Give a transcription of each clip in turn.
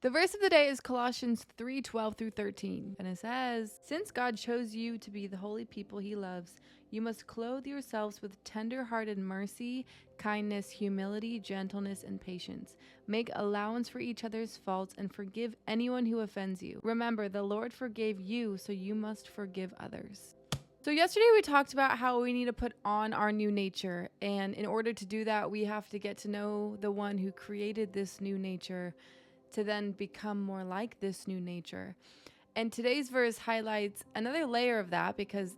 The verse of the day is Colossians 3:12 through 13. And it says, "Since God chose you to be the holy people he loves, you must clothe yourselves with tender-hearted mercy, kindness, humility, gentleness, and patience. Make allowance for each other's faults and forgive anyone who offends you. Remember, the Lord forgave you, so you must forgive others." So yesterday we talked about how we need to put on our new nature. And in order to do that, we have to get to know the one who created this new nature to then become more like this new nature. And today's verse highlights another layer of that, because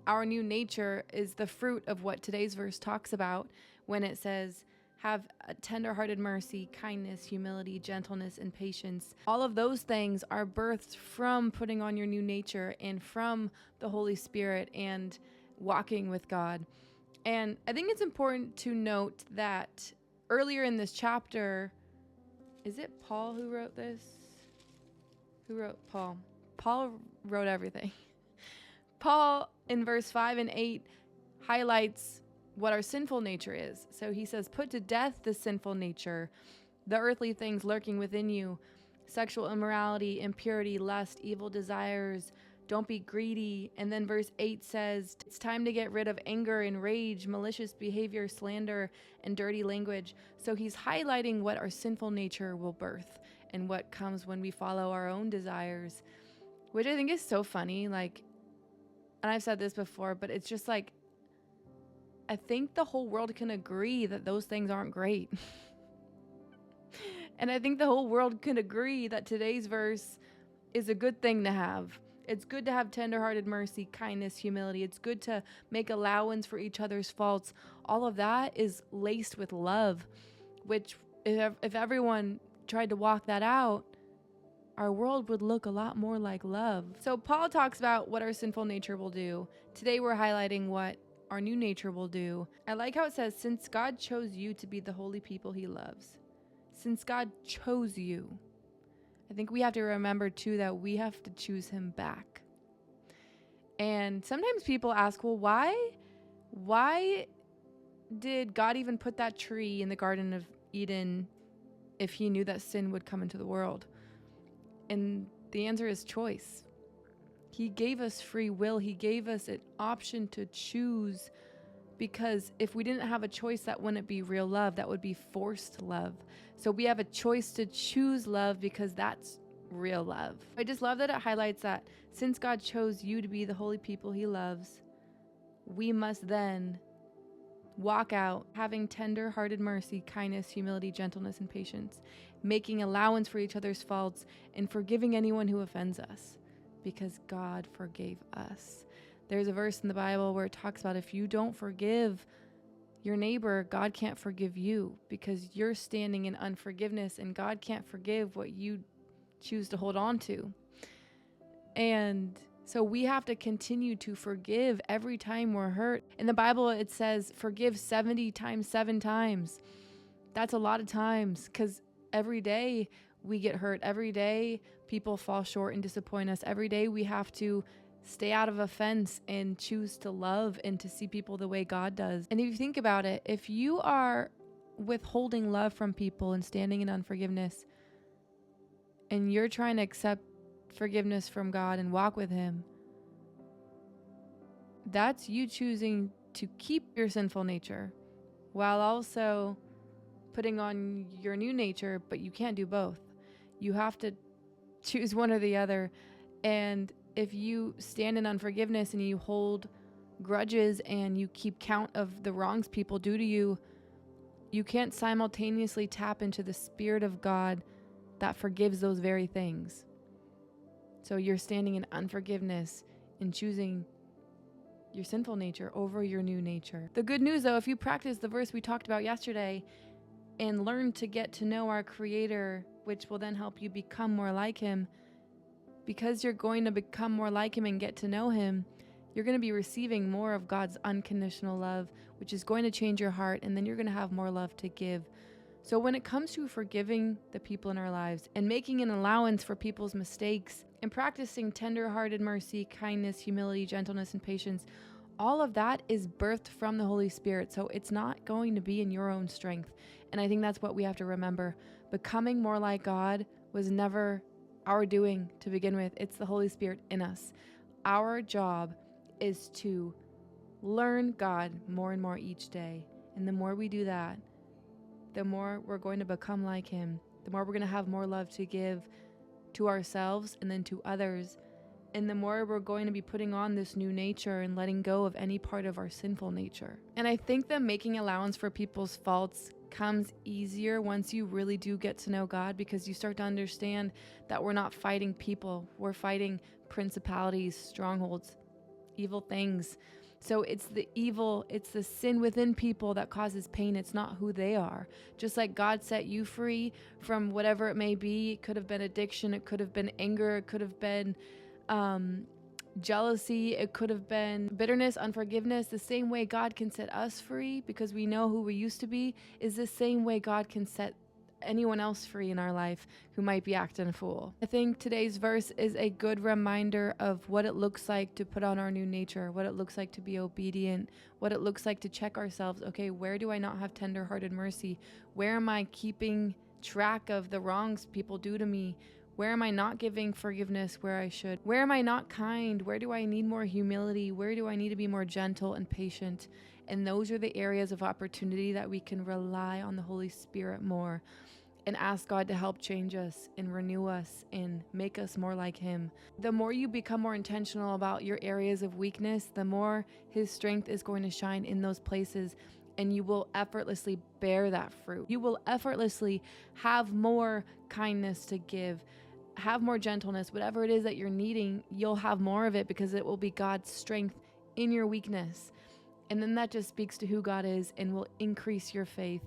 our new nature is the fruit of what today's verse talks about when it says, have a tender-hearted mercy, kindness, humility, gentleness, and patience. All of those things are birthed from putting on your new nature and from the Holy Spirit and walking with God. And I think it's important to note that earlier in this chapter, is it Paul who wrote this? Who wrote Paul? Paul wrote everything. Paul, in verse 5 and 8, highlights what our sinful nature is. So he says, "Put to death the sinful nature, the earthly things lurking within you, sexual immorality, impurity, lust, evil desires. Don't be greedy." And then verse 8 says, "It's time to get rid of anger and rage, malicious behavior, slander, and dirty language." So he's highlighting what our sinful nature will birth and what comes when we follow our own desires, which I think is so funny. Like, and I've said this before, but it's just like, I think the whole world can agree that those things aren't great. And I think the whole world can agree that today's verse is a good thing to have. It's good to have tender-hearted mercy, kindness, humility. It's good to make allowance for each other's faults. All of that is laced with love, which if everyone tried to walk that out, our world would look a lot more like love. So Paul talks about what our sinful nature will do. Today we're highlighting what our new nature will do. I like how it says, "Since God chose you to be the holy people he loves." Since God chose you. I think we have to remember too that we have to choose him back. And sometimes people ask, well, why did God even put that tree in the Garden of Eden if he knew that sin would come into the world? And the answer is choice. He gave us free will. He gave us an option to choose, because if we didn't have a choice, that wouldn't be real love. That would be forced love. So we have a choice to choose love, because that's real love. I just love that it highlights that since God chose you to be the holy people he loves, we must then walk out having tender-hearted mercy, kindness, humility, gentleness, and patience, making allowance for each other's faults, and forgiving anyone who offends us, because God forgave us. There's a verse in the Bible where it talks about if you don't forgive your neighbor, God can't forgive you, because you're standing in unforgiveness, and God can't forgive what you choose to hold on to. And so we have to continue to forgive every time we're hurt. In the Bible, it says forgive 70 times 7 times. That's a lot of times, because every day we get hurt. Every day people fall short and disappoint us. Every day we have to stay out of offense and choose to love and to see people the way God does. And if you think about it, if you are withholding love from people and standing in unforgiveness, and you're trying to accept forgiveness from God and walk with him, that's you choosing to keep your sinful nature while also putting on your new nature. But you can't do both. You have to choose one or the other. And if you stand in unforgiveness and you hold grudges and you keep count of the wrongs people do to you, you can't simultaneously tap into the Spirit of God that forgives those very things. So you're standing in unforgiveness and choosing your sinful nature over your new nature. The good news, though, if you practice the verse we talked about yesterday and learn to get to know our Creator, which will then help you become more like him, because you're going to become more like him and get to know him, you're going to be receiving more of God's unconditional love, which is going to change your heart, and then you're going to have more love to give. So when it comes to forgiving the people in our lives and making an allowance for people's mistakes and practicing tender-hearted mercy, kindness, humility, gentleness, and patience, all of that is birthed from the Holy Spirit. So it's not going to be in your own strength. And I think that's what we have to remember. Becoming more like God was never our doing to begin with. It's the Holy Spirit in us. Our job is to learn God more and more each day. And the more we do that, the more we're going to become like him. The more we're going to have more love to give to ourselves and then to others. And the more we're going to be putting on this new nature and letting go of any part of our sinful nature. And I think that making allowance for people's faults comes easier once you really do get to know God, because you start to understand that we're not fighting people. We're fighting principalities, strongholds, evil things. So it's the evil, it's the sin within people that causes pain. It's not who they are. Just like God set you free from whatever it may be. It could have been addiction. It could have been anger. It could have been jealousy. It could have been bitterness, unforgiveness. The same way God can set us free because we know who we used to be is the same way God can set anyone else free in our life who might be acting a fool. I think today's verse is a good reminder of what it looks like to put on our new nature, what it looks like to be obedient, what it looks like to check ourselves. Okay, where do I not have tender-hearted mercy? Where am I keeping track of the wrongs people do to me? Where am I not giving forgiveness where I should? Where am I not kind? Where do I need more humility? Where do I need to be more gentle and patient? And those are the areas of opportunity that we can rely on the Holy Spirit more and ask God to help change us and renew us and make us more like him. The more you become more intentional about your areas of weakness, the more his strength is going to shine in those places, and you will effortlessly bear that fruit. You will effortlessly have more kindness to give, have more gentleness, whatever it is that you're needing, you'll have more of it because it will be God's strength in your weakness. And then that just speaks to who God is and will increase your faith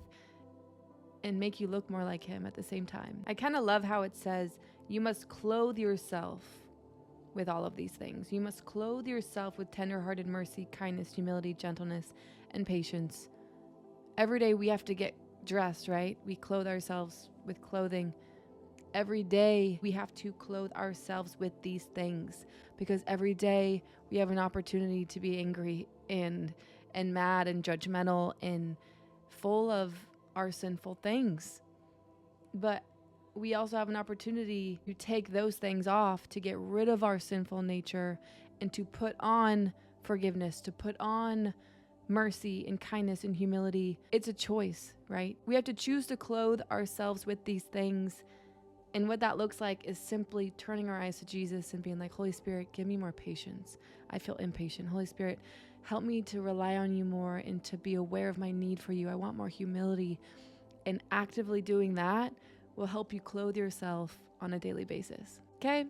and make you look more like him at the same time. I kind of love how it says, you must clothe yourself with all of these things. You must clothe yourself with tender-hearted mercy, kindness, humility, gentleness, and patience. Every day we have to get dressed, right? We clothe ourselves with clothing. Every day we have to clothe ourselves with these things, because every day we have an opportunity to be angry and mad and judgmental and full of our sinful things. But we also have an opportunity to take those things off, to get rid of our sinful nature and to put on forgiveness, to put on mercy and kindness and humility. It's a choice, right? We have to choose to clothe ourselves with these things. And what that looks like is simply turning our eyes to Jesus and being like, Holy Spirit, give me more patience. I feel impatient. Holy Spirit, help me to rely on you more and to be aware of my need for you. I want more humility. And actively doing that will help you clothe yourself on a daily basis. Okay?